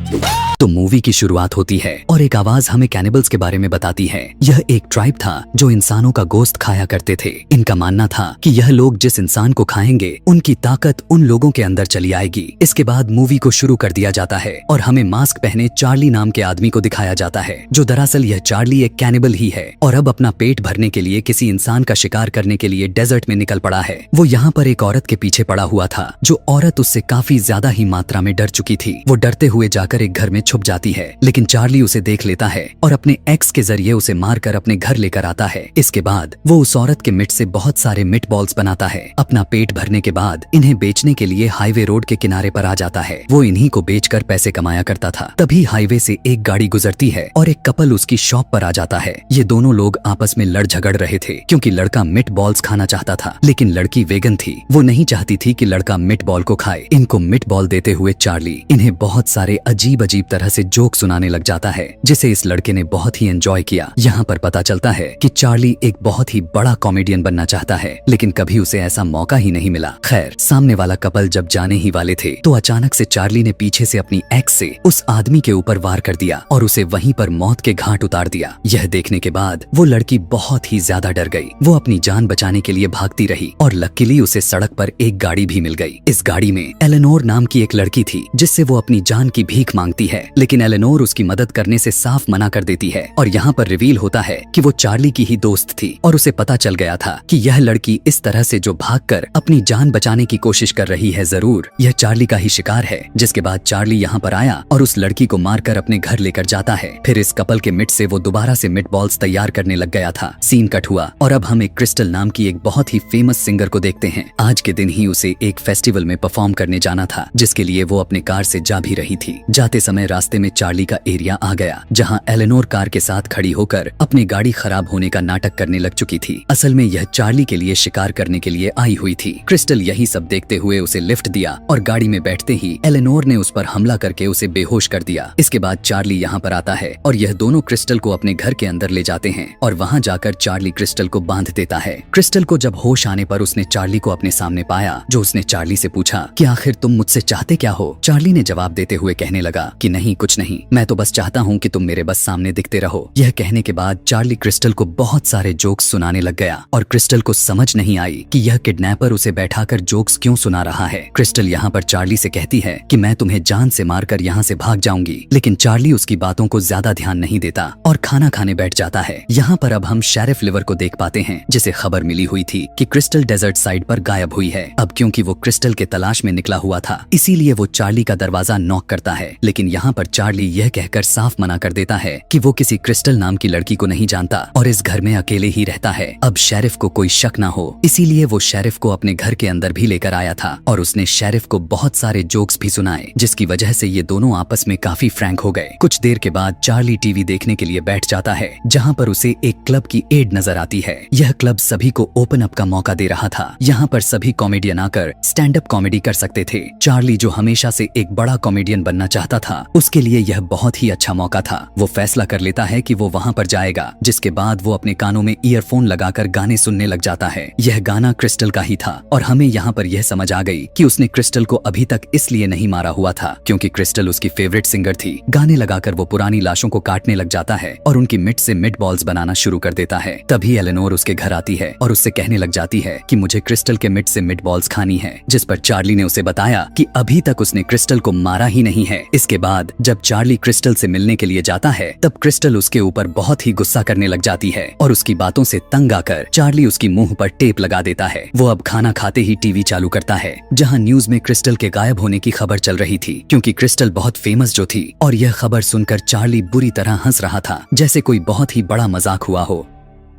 तो मूवी की शुरुआत होती है और एक आवाज हमें कैनिबल्स के बारे में बताती है। यह एक ट्राइब था जो इंसानों का गोश्त खाया करते थे। इनका मानना था कि यह लोग जिस इंसान को खाएंगे उनकी ताकत उन लोगों के अंदर चली आएगी। इसके बाद मूवी को शुरू कर दिया जाता है और हमें मास्क पहने चार्ली नाम के आदमी को दिखाया जाता है, जो दरअसल यह चार्ली एक कैनिबल ही है और अब अपना पेट भरने के लिए किसी इंसान का शिकार करने के लिए डेजर्ट में निकल पड़ा है। वो यहाँ पर एक औरत के पीछे पड़ा हुआ था, जो औरत उससे काफी ज्यादा ही मात्रा में डर चुकी थी। वो डरते हुए जाकर एक घर में छुप जाती है, लेकिन चार्ली उसे देख लेता है और अपने एक्स के जरिए उसे मारकर अपने घर लेकर आता है। इसके बाद वो उस औरत के मिट से बहुत सारे मिट बॉल्स बनाता है। अपना पेट भरने के बाद इन्हें बेचने के लिए हाईवे रोड के किनारे पर आ जाता है। वो इन्हीं को बेचकर पैसे कमाया करता था। तभी हाईवे से एक गाड़ी गुजरती है और एक कपल उसकी शॉप पर आ जाता है। ये दोनों लोग आपस में लड़ झगड़ रहे थे, क्योंकि लड़का मिट बॉल्स खाना चाहता था, लेकिन लड़की वेगन थी। वो नहीं चाहती थी कि लड़का मिट बॉल को खाए। इनको मिट बॉल देते हुए चार्ली इन्हें बहुत सारे अजीब अजीब तरह से जोक सुनाने लग जाता है, जिसे इस लड़के ने बहुत ही एंजॉय किया। यहाँ पर पता चलता है कि चार्ली एक बहुत ही बड़ा कॉमेडियन बनना चाहता है, लेकिन कभी उसे ऐसा मौका ही नहीं मिला। खैर, सामने वाला कपल जब जाने ही वाले थे तो अचानक से चार्ली ने पीछे से अपनी एक्स से उस आदमी के ऊपर वार कर दिया और उसे वहीं पर मौत के घाट उतार दिया। यह देखने के बाद वो लड़की बहुत ही ज्यादा डर गई। वो अपनी जान बचाने के लिए भागती रही और लकीली उसे सड़क पर एक गाड़ी भी मिल गई। इस गाड़ी में एलेनोर नाम की एक लड़की थी, जिससे वो अपनी जान की भीख मांगती है, लेकिन एलेनोर उसकी मदद करने से साफ मना कर देती है। और यहाँ पर रिवील होता है कि वो चार्ली की ही दोस्त थी और उसे पता चल गया था कि यह लड़की इस तरह से जो भागकर अपनी जान बचाने की कोशिश कर रही है, जरूर यह चार्ली का ही शिकार है। जिसके बाद चार्ली यहाँ पर आया और उस लड़की को मारकर अपने घर लेकर जाता है। फिर इस कपल के मिट से वो दोबारा से मिट बॉल्स तैयार करने लग गया था। सीन कट हुआ और अब हम एक क्रिस्टल नाम की एक बहुत ही फेमस सिंगर को देखते हैं। आज के दिन ही उसे एक फेस्टिवल में परफॉर्म करने जाना था, जिसके लिए वो अपने कार से जा भी रही थी। जाते समय रास्ते में चार्ली का एरिया आ गया, जहाँ एलेनोर कार के साथ खड़ी होकर अपनी गाड़ी खराब होने का नाटक करने लग चुकी थी। असल में यह चार्ली के लिए शिकार करने के लिए आई हुई थी। क्रिस्टल यही सब देखते हुए उसे लिफ्ट दिया और गाड़ी में बैठते ही एलेनोर ने उस पर हमला करके उसे बेहोश कर दिया। इसके बाद चार्ली यहाँ पर आता है और यह दोनों क्रिस्टल को अपने घर के अंदर ले जाते हैं और वहाँ जाकर चार्ली क्रिस्टल को बांध देता है। क्रिस्टल को जब होश आने पर उसने चार्ली को अपने सामने पाया, जो उसने चार्ली से पूछा कि आखिर तुम मुझसे चाहते क्या हो। चार्ली ने जवाब देते हुए कहने लगा कि नहीं, कुछ नहीं, मैं तो बस चाहता हूँ कि तुम मेरे बस सामने दिखते रहो। यह कहने के बाद चार्ली क्रिस्टल को बहुत सारे जोक्स सुनाने लग गया और क्रिस्टल को समझ नहीं आई कि यह किडनैपर उसे बैठाकर जोक्स क्यों सुना रहा है। क्रिस्टल यहाँ पर चार्ली से कहती है कि मैं तुम्हें जान से मारकर यहाँ से भाग जाऊंगी, लेकिन चार्ली उसकी बातों को ज्यादा ध्यान नहीं देता और खाना खाने बैठ जाता है। यहाँ पर अब हम शेरिफ लिवर को देख पाते हैं, जिसे खबर मिली हुई थी कि क्रिस्टल डेजर्ट साइड पर गायब हुई है। अब क्योंकि वो क्रिस्टल के तलाश में निकला हुआ था, इसीलिए वो चार्ली का दरवाजा नॉक करता है, लेकिन यहाँ पर चार्ली यह कहकर साफ मना कर देता है कि वो किसी क्रिस्टल नाम की लड़की को नहीं जानता और इस घर में अकेले ही रहता है। अब शेरिफ को कोई शक ना हो, इसीलिए वो शेरिफ को अपने घर के अंदर भी लेकर आया था और उसने शेरिफ को बहुत सारे जोक्स भी सुनाए, जिसकी वजह से ये दोनों आपस में काफी फ्रैंक हो गए। कुछ देर के बाद चार्ली टीवी देखने के लिए बैठ जाता है, जहाँ पर उसे एक क्लब की एड नजर आती है। यह क्लब सभी को ओपन अप का मौका दे रहा था। यहाँ पर सभी कॉमेडियन आकर स्टैंड अप कॉमेडी कर सकते थे। चार्ली, जो हमेशा से एक बड़ा कॉमेडियन बनना चाहता था, उसके लिए यह बहुत ही अच्छा मौका था। वो फैसला कर लेता है कि वो वहाँ पर जाएगा, जिसके बाद वो अपने कानों में ईयरफोन लगाकर गाने सुनने लग जाता है। यह गाना क्रिस्टल का ही था और हमें यहाँ पर यह समझ आ गई कि उसने क्रिस्टल को अभी तक इसलिए नहीं मारा हुआ था क्योंकि क्रिस्टल उसकी फेवरेट सिंगर थी। गाने लगाकर वो पुरानी लाशों को काटने लग जाता है और उनकी मिट से मिट बॉल्स बनाना शुरू कर देता है। तभी एलेनोर उसके घर आती है और उससे कहने लग जाती है कि मुझे क्रिस्टल के मिट से मिट बॉल्स खानी है, जिस पर चार्ली ने उसे बताया कि अभी तक उसने क्रिस्टल को मारा ही नहीं है। इसके बाद जब चार्ली क्रिस्टल से मिलने के लिए जाता है, तब क्रिस्टल उसके ऊपर बहुत ही गुस्सा करने लग जाती है और उसकी बातों से तंग आकर चार्ली उसकी मुंह पर टेप लगा देता है। वो अब खाना खाते ही टीवी चालू करता है, जहां न्यूज में क्रिस्टल के गायब होने की खबर चल रही थी, क्योंकि क्रिस्टल बहुत फेमस जो थी। और यह खबर सुनकर चार्ली बुरी तरह हंस रहा था, जैसे कोई बहुत ही बड़ा मजाक हुआ हो।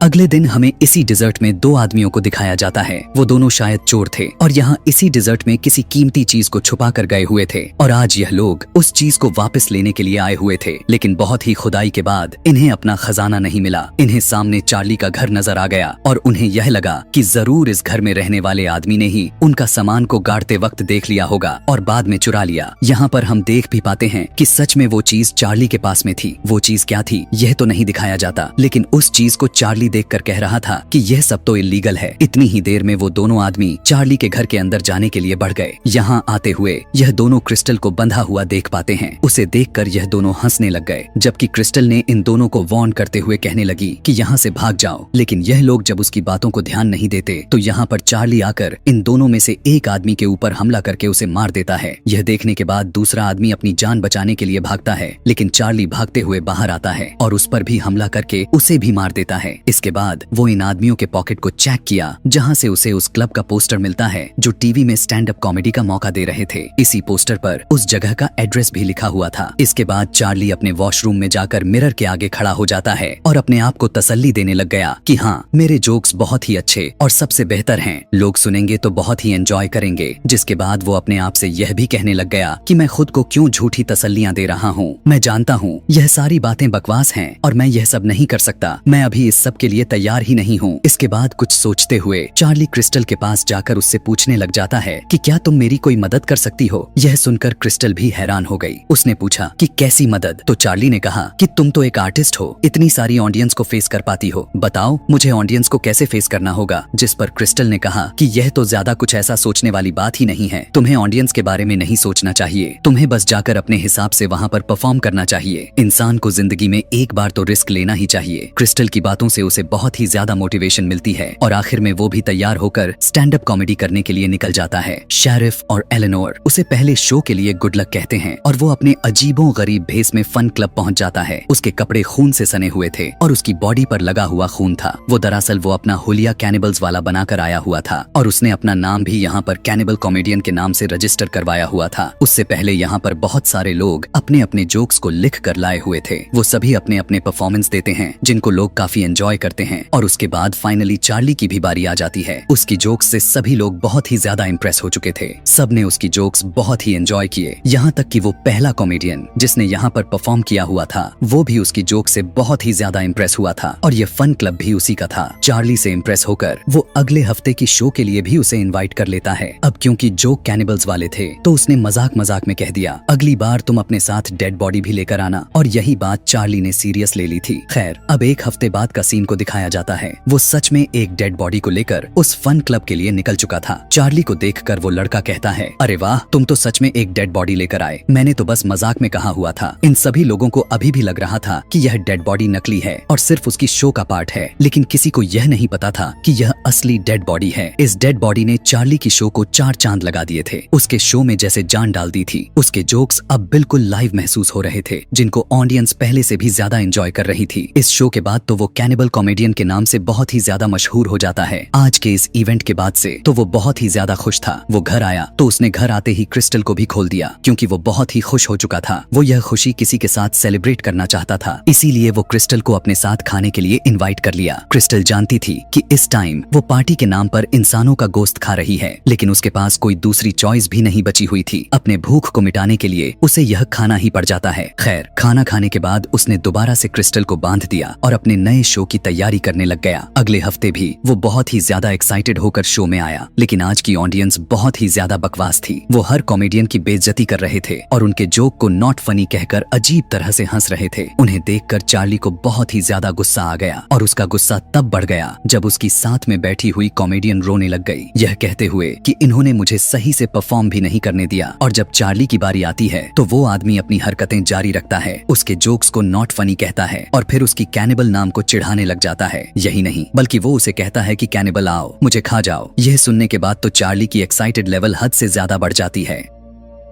अगले दिन हमें इसी डिजर्ट में दो आदमियों को दिखाया जाता है। वो दोनों शायद चोर थे और यहाँ इसी डिजर्ट में किसी कीमती चीज को छुपा कर गए हुए थे और आज यह लोग उस चीज को वापस लेने के लिए आए हुए थे। लेकिन बहुत ही खुदाई के बाद इन्हें अपना खजाना नहीं मिला। इन्हें सामने चार्ली का घर नजर आ गया और उन्हें यह लगा कि जरूर इस घर में रहने वाले आदमी ने ही उनका सामान को गाड़ते वक्त देख लिया होगा और बाद में चुरा लिया। यहाँ पर हम देख भी पाते हैं कि सच में वो चीज चार्ली के पास में थी। वो चीज क्या थी यह तो नहीं दिखाया जाता, लेकिन उस चीज को चार्ली चार्ली देखकर कह रहा था कि यह सब तो इल्लीगल है। इतनी ही देर में वो दोनों आदमी चार्ली के घर के अंदर जाने के लिए बढ़ गए। यहाँ आते हुए यह दोनों क्रिस्टल को बंधा हुआ देख पाते हैं। उसे देखकर यह दोनों हंसने लग गए, जबकि क्रिस्टल ने इन दोनों को वार्न करते हुए कहने लगी कि यहाँ से भाग जाओ। लेकिन यह लोग जब उसकी बातों को ध्यान नहीं देते तो यहाँ पर चार्ली आकर इन दोनों में से एक आदमी के ऊपर हमला करके उसे मार देता है। यह देखने के बाद दूसरा आदमी अपनी जान बचाने के लिए भागता है, लेकिन चार्ली भागते हुए बाहर आता है और उस पर भी हमला करके उसे भी मार देता है। इसके बाद वो इन आदमियों के पॉकेट को चेक किया, जहाँ से उसे उस क्लब का पोस्टर मिलता है जो टीवी में स्टैंड अप कॉमेडी का मौका दे रहे थे। इसी पोस्टर पर उस जगह का एड्रेस भी लिखा हुआ था। इसके बाद चार्ली अपने वॉशरूम में जाकर मिरर के आगे खड़ा हो जाता है और अपने आप को तसल्ली देने लग गया कि हाँ, मेरे जोक्स बहुत ही अच्छे और सबसे बेहतर हैं, लोग सुनेंगे तो बहुत ही एंजॉय करेंगे। जिसके बाद वो अपने आप से यह भी कहने लग गया कि मैं खुद को क्यों झूठी तसल्लियां दे रहा हूँ। मैं जानता हूँ यह सारी बातें बकवास हैं और मैं यह सब नहीं कर सकता। मैं अभी इस सब के लिए तैयार ही नहीं हूँ। इसके बाद कुछ सोचते हुए चार्ली क्रिस्टल के पास जाकर उससे पूछने लग जाता है कि क्या तुम मेरी कोई मदद कर सकती हो। यह सुनकर क्रिस्टल भी हैरान हो गई। उसने पूछा कि कैसी मदद। तो चार्ली ने कहा कि तुम तो एक आर्टिस्ट हो, इतनी सारी ऑडियंस को फेस कर पाती हो, बताओ मुझे ऑडियंस को कैसे फेस करना होगा। जिस पर क्रिस्टल ने कहा कि यह तो ज्यादा कुछ ऐसा सोचने वाली बात ही नहीं है, तुम्हें ऑडियंस के बारे में नहीं सोचना चाहिए, तुम्हें बस जाकर अपने हिसाब से वहाँ पर परफॉर्म करना चाहिए। इंसान को जिंदगी में एक बार तो रिस्क लेना ही चाहिए। क्रिस्टल की बातों से उसे बहुत ही ज्यादा मोटिवेशन मिलती है और आखिर में वो भी तैयार होकर स्टैंड अप कॉमेडी करने के लिए निकल जाता है। शेरिफ और एलेनोर उसे पहले शो के लिए गुड लक कहते हैं और वो अपने अजीबो गरीब भेस में फन क्लब पहुंच जाता है। उसके कपड़े खून से सने हुए थे और उसकी बॉडी पर लगा हुआ खून था। वो दरअसल वो अपना हुलिया कैनिबल्स वाला बनाकर आया हुआ था और उसने अपना नाम भी यहाँ पर कैनिबल कॉमेडियन के नाम से रजिस्टर करवाया हुआ था। उससे पहले यहाँ पर बहुत सारे लोग अपने अपने जोक्स को लिख कर लाए हुए थे। वो सभी अपने अपने परफॉर्मेंस देते हैं जिनको लोग काफी एंजॉय करते हैं और उसके बाद फाइनली चार्ली की भी बारी आ जाती है। उसकी जोक्स से सभी लोग बहुत ही ज्यादा इंप्रेस हो चुके थे। सबने उसकी जोक्स बहुत ही एंजॉय किए, यहाँ तक कि वो पहला कॉमेडियन जिसने यहाँ पर परफॉर्म किया हुआ था वो भी उसकी जोक से बहुत ही ज्यादा इंप्रेस हुआ था और ये फन क्लब भी उसी का था। चार्ली से इंप्रेस होकर वो अगले हफ्ते की शो के लिए भी उसे इनवाइट कर लेता है। अब क्योंकि जोक कैनिबल्स वाले थे तो उसने मजाक मजाक में कह दिया, अगली बार तुम अपने साथ डेड बॉडी भी लेकर आना। और यही बात चार्ली ने सीरियस ले ली थी। खैर, अब एक हफ्ते बाद का सीन को दिखाया जाता है। वो सच में एक डेड बॉडी को लेकर उस फन क्लब के लिए निकल चुका था। चार्ली को देखकर वो लड़का कहता है, अरे वाह, तुम तो सच में एक डेड बॉडी लेकर आए, मैंने तो बस मजाक में कहा हुआ था। इन सभी लोगों को अभी भी लग रहा था कि यह डेड बॉडी नकली है और सिर्फ उसकी शो का पार्ट है, लेकिन किसी को यह नहीं पता था कि यह असली डेड बॉडी है। इस डेड बॉडी ने चार्ली की शो को 4 चांद लगा दिए थे। उसके शो में जैसे जान डाल दी थी। उसके जोक्स अब बिल्कुल लाइव महसूस हो रहे थे, जिनको ऑडियंस पहले से भी ज्यादा एंजॉय कर रही थी। इस शो के बाद तो वो कैनिबल कॉमेडियन के नाम से बहुत ही ज्यादा मशहूर हो जाता है। आज के इस इवेंट के बाद से तो वो बहुत ही ज्यादा खुश था। वो घर आया तो उसने घर आते ही क्रिस्टल को भी खोल दिया, क्योंकि वो बहुत ही खुश हो चुका था। वो यह खुशी किसी के साथ सेलिब्रेट करना चाहता था, इसीलिए वो क्रिस्टल को अपने साथ खाने के लिए इनवाइट कर लिया। क्रिस्टल जानती थी कि इस टाइम वो पार्टी के नाम पर इंसानों का गोश्त खा रही है, लेकिन उसके पास कोई दूसरी चॉइस भी नहीं बची हुई थी। अपने भूख को मिटाने के लिए उसे यह खाना ही पड़ जाता है। खैर, खाना खाने के बाद उसने दोबारा से क्रिस्टल को बांध दिया और अपने नए शो की तैयारी करने लग गया। अगले हफ्ते भी वो बहुत ही ज्यादा एक्साइटेड होकर शो में आया, लेकिन आज की ऑडियंस बहुत ही ज्यादा बकवास थी। वो हर कॉमेडियन की बेइज्जती कर रहे थे और उनके जोक को नॉट फनी कहकर अजीब तरह से हंस रहे थे। उन्हें देखकर चार्ली को बहुत ही ज्यादा गुस्सा आ गया और उसका गुस्सा तब बढ़ गया जब उसकी साथ में बैठी हुई कॉमेडियन रोने लग गई, यह कहते हुए कि इन्होंने मुझे सही से परफॉर्म भी नहीं करने दिया। और जब चार्ली की बारी आती है तो वो आदमी अपनी हरकतें जारी रखता है, उसके जोक्स को नॉट फनी कहता है और फिर उसकी कैनिबल नाम को चिढ़ाने लग जाता है। यही नहीं बल्कि वो उसे कहता है कि कैनिबल आओ, मुझे खा जाओ। यह सुनने के बाद तो चार्ली की एक्साइटेड लेवल हद से ज्यादा बढ़ जाती है।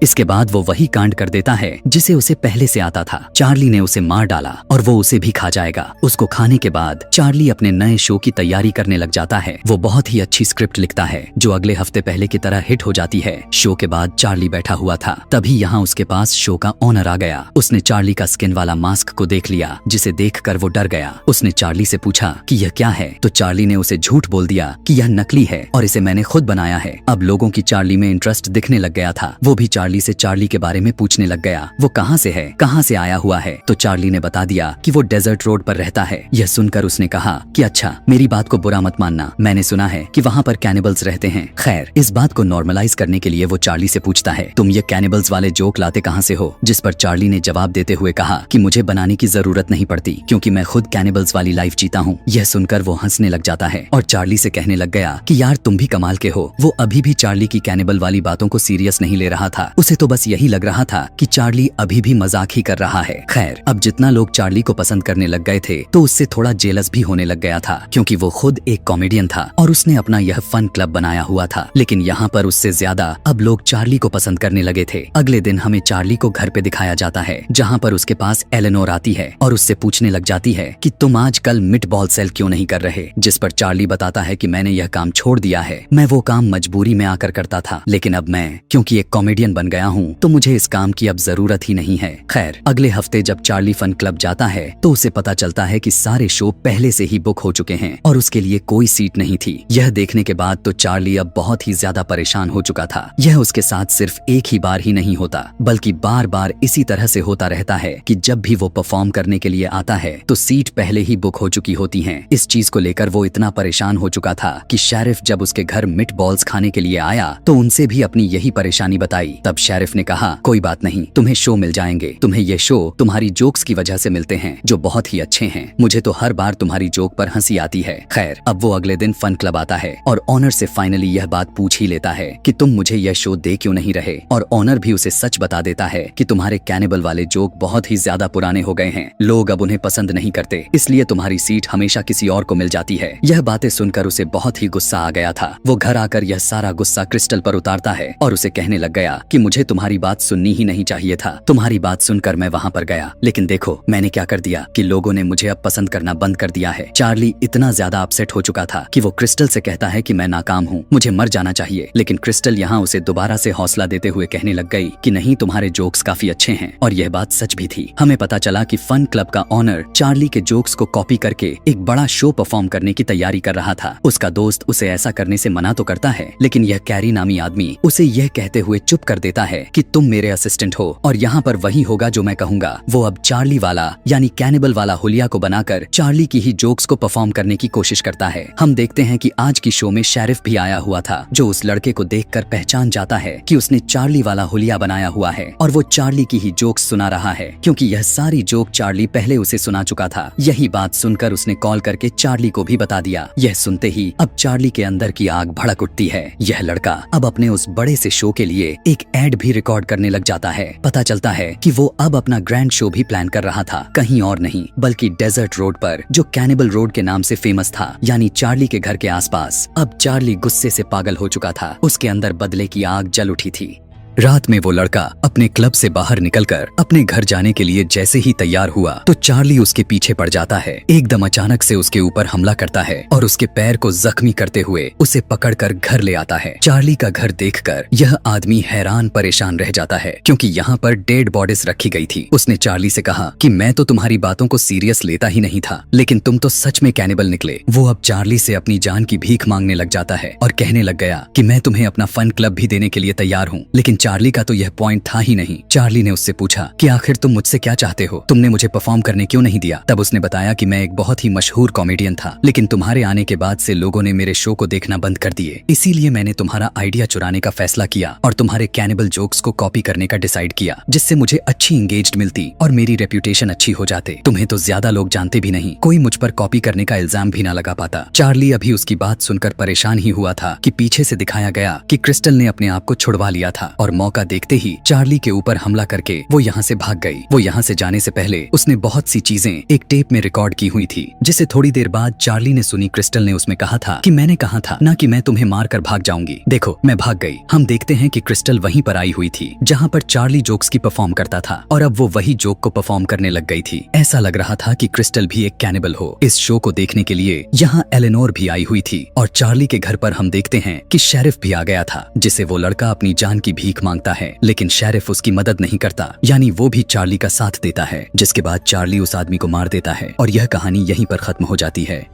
इसके बाद वो वही कांड कर देता है जिसे उसे पहले से आता था। चार्ली ने उसे मार डाला और वो उसे भी खा जाएगा। उसको खाने के बाद चार्ली अपने नए शो की तैयारी करने लग जाता है। वो बहुत ही अच्छी स्क्रिप्ट लिखता है जो अगले हफ्ते पहले की तरह हिट हो जाती है। शो के बाद चार्ली बैठा हुआ था, तभी यहाँ उसके पास शो का ओनर आ गया। उसने चार्ली का स्किन वाला मास्क को देख लिया, जिसे देखकर वो डर गया। उसने चार्ली से पूछा कि यह क्या है, तो चार्ली ने उसे झूठ बोल दिया कि यह नकली है और इसे मैंने खुद बनाया है। अब लोगों की चार्ली में इंटरेस्ट दिखने लग गया था। वो भी चार्ली से चार्ली के बारे में पूछने लग गया। वो कहाँ से है, कहाँ से आया हुआ है? तो चार्ली ने बता दिया कि वो डेजर्ट रोड पर रहता है। यह सुनकर उसने कहा कि अच्छा, मेरी बात को बुरा मत मानना, मैंने सुना है कि वहाँ पर कैनिबल्स रहते हैं। खैर, इस बात को नॉर्मलाइज करने के लिए वो चार्ली से पूछता है, तुम ये कैनिबल्स वाले जोक लाते कहाँ से हो? जिस पर चार्ली ने जवाब देते हुए कहा कि मुझे बनाने की जरूरत नहीं पड़ती, क्योंकि मैं खुद कैनिबल्स वाली लाइफ जीता हूँ। यह सुनकर वो हंसने लग जाता है और चार्ली से कहने लग गया कि यार तुम भी कमाल के हो। वो अभी भी चार्ली की कैनिबल वाली बातों को सीरियस नहीं ले रहा था। उसे तो बस यही लग रहा था कि चार्ली अभी भी मजाक ही कर रहा है। खैर, अब जितना लोग चार्ली को पसंद करने लग गए थे तो उससे थोड़ा जेलस भी होने लग गया था, क्योंकि वो खुद एक कॉमेडियन था और उसने अपना यह फन क्लब बनाया हुआ था। लेकिन यहाँ पर उससे ज्यादा अब लोग चार्ली को पसंद करने लगे थे। अगले दिन हमें चार्ली को घर पे दिखाया जाता है, जहाँ पर उसके पास एलेनोर आती है और उससे पूछने लग जाती है कि तुम आजकल मीटबॉल सेल क्यों नहीं कर रहे? जिस पर चार्ली बताता है कि मैंने यह काम छोड़ दिया है, मैं वो काम मजबूरी में आकर करता था, लेकिन अब मैं क्योंकि एक कॉमेडियन बन गया हूँ तो मुझे इस काम की अब जरूरत ही नहीं है। खैर, अगले हफ्ते जब चार्ली फन क्लब जाता है तो उसे पता चलता है कि सारे शो पहले से ही बुक हो चुके हैं और उसके लिए कोई सीट नहीं थी। यह देखने के बाद तो चार्ली अब बहुत ही ज्यादा परेशान हो चुका था। यह उसके साथ सिर्फ एक ही बार ही नहीं होता, बल्कि बार बार इसी तरह से होता रहता है कि जब भी वो परफॉर्म करने के लिए आता है तो सीट पहले ही बुक हो चुकी होती हैं। इस चीज को लेकर वो इतना परेशान हो चुका था कि शेरिफ जब उसके घर मिट बॉल्स खाने के लिए आया तो उनसे भी अपनी यही परेशानी बताई। तब शेरिफ ने कहा, कोई बात नहीं, तुम्हें शो मिल जाएंगे। तुम्हें ये शो तुम्हारी जोक्स की वजह से मिलते हैं, जो बहुत ही अच्छे हैं। मुझे तो हर बार तुम्हारी जोक पर हंसी आती है। खैर, अब वो अगले दिन फन क्लब आता है और ऑनर से फाइनली यह बात पूछ ही लेता है कि तुम मुझे यह शो दे क्यों नहीं रहे? और ऑनर भी उसे सच बता देता है कि तुम्हारे कैनिबल वाले जोक बहुत ही ज्यादा पुराने हो गए हैं, लोग अब उन्हें पसंद नहीं करते, इसलिए तुम्हारी सीट हमेशा किसी और को मिल जाती है। यह बातें सुनकर उसे बहुत ही गुस्सा आ गया था। वो घर आकर यह सारा गुस्सा क्रिस्टल पर उतारता है और उसे कहने लग गया कि मुझे तुम्हारी बात सुननी ही नहीं चाहिए था। तुम्हारी बात सुनकर मैं वहाँ पर गया, लेकिन देखो मैंने क्या कर दिया कि लोगों ने मुझे अब पसंद करना बंद कर दिया है। चार्ली इतना ज्यादा अपसेट हो चुका था कि वो क्रिस्टल से कहता है कि मैं नाकाम हूँ, मुझे मर जाना चाहिए। लेकिन क्रिस्टल यहाँ उसे दोबारा से हौसला देते हुए कहने लग गई कि नहीं, तुम्हारे जोक्स काफी अच्छे हैं। और यह बात सच भी थी। हमें पता चला कि फन क्लब का ऑनर चार्ली के जोक्स को कॉपी करके एक बड़ा शो परफॉर्म करने की तैयारी कर रहा था। उसका दोस्त उसे ऐसा करने से मना तो करता है, लेकिन यह कैरी नामी आदमी उसे यह कहते हुए चुप कर देता है कि तुम मेरे असिस्टेंट हो और यहाँ पर वही होगा जो मैं कहूंगा। वो अब चार्ली वाला यानी कैनिबल वाला हुलिया को बनाकर चार्ली की ही जोक्स को परफॉर्म करने की कोशिश करता है। हम देखते हैं कि आज की शो में शेरिफ भी आया हुआ था, जो उस लड़के को देखकर पहचान जाता है कि उसने चार्ली वाला हुलिया बनाया हुआ है और वो चार्ली की ही जोक्स सुना रहा है, क्योंकि यह सारी जोक चार्ली पहले उसे सुना चुका था। यही बात सुनकर उसने कॉल करके चार्ली को भी बता दिया। यह सुनते ही अब चार्ली के अंदर की आग भड़क उठती है। यह लड़का अब अपने उस बड़े से शो के लिए एक एड भी रिकॉर्ड करने लग जाता है। पता चलता है कि वो अब अपना ग्रैंड शो भी प्लान कर रहा था, कहीं और नहीं बल्कि डेजर्ट रोड पर, जो कैनिबल रोड के नाम से फेमस था, यानी चार्ली के घर के आसपास। अब चार्ली गुस्से से पागल हो चुका था, उसके अंदर बदले की आग जल उठी थी। रात में वो लड़का अपने क्लब से बाहर निकलकर अपने घर जाने के लिए जैसे ही तैयार हुआ तो चार्ली उसके पीछे पड़ जाता है। एकदम अचानक से उसके ऊपर हमला करता है और उसके पैर को जख्मी करते हुए उसे पकड़कर घर ले आता है। चार्ली का घर देखकर यह आदमी हैरान परेशान रह जाता है, क्योंकि यहाँ पर डेड बॉडीज रखी गई थी। उसने चार्ली से कहा कि मैं तो तुम्हारी बातों को सीरियस लेता ही नहीं था, लेकिन तुम तो सच में कैनिबल निकले। वो अब चार्ली से अपनी जान की भीख मांगने लग जाता है और कहने लग गया कि मैं तुम्हें अपना फन क्लब भी देने के लिए तैयार हूँ। लेकिन चार्ली का तो यह पॉइंट था ही नहीं। चार्ली ने उससे पूछा कि आखिर तुम मुझसे क्या चाहते हो, तुमने मुझे परफॉर्म करने क्यों नहीं दिया? तब उसने बताया कि मैं एक बहुत ही मशहूर कॉमेडियन था, लेकिन तुम्हारे आने के बाद से लोगों ने मेरे शो को देखना बंद कर दिए, इसीलिए मैंने तुम्हारा आइडिया चुराने का फैसला किया और तुम्हारे कैनिबल जोक्स को कॉपी करने का डिसाइड किया, जिससे मुझे अच्छी इंगेज्ड मिलती और मेरी रेप्यूटेशन अच्छी हो जाते। तुम्हें तो ज्यादा लोग जानते भी नहीं, कोई मुझ पर कॉपी करने का इल्जाम भी ना लगा पाता। चार्ली अभी उसकी बात सुनकर परेशान ही हुआ था कि पीछे से दिखाया गया कि क्रिस्टल ने अपने आप को छुड़वा लिया था और मौका देखते ही चार्ली के ऊपर हमला करके वो यहाँ से भाग गई। वो यहाँ से जाने से पहले उसने बहुत सी चीजें एक टेप में रिकॉर्ड की हुई थी, जिसे थोड़ी देर बाद चार्ली ने सुनी। क्रिस्टल ने उसमें कहा था कि मैंने कहा था ना कि मैं तुम्हें मार कर भाग जाऊंगी, देखो मैं भाग गई। हम देखते हैं कि क्रिस्टल वहीं पर आई हुई थी जहाँ पर चार्ली जोक्स की परफॉर्म करता था और अब वो वही जोक को परफॉर्म करने लग गई थी। ऐसा लग रहा था कि क्रिस्टल भी एक कैनिबल हो। इस शो को देखने के लिए यहाँ एलेनोर भी आई हुई थी और चार्ली के घर पर हम देखते हैं कि शेरिफ भी आ गया था, जिसे वो लड़का अपनी जान की भीख मांगता है, लेकिन शेरिफ उसकी मदद नहीं करता, यानी वो भी चार्ली का साथ देता है, जिसके बाद चार्ली उस आदमी को मार देता है और यह कहानी यहीं पर खत्म हो जाती है।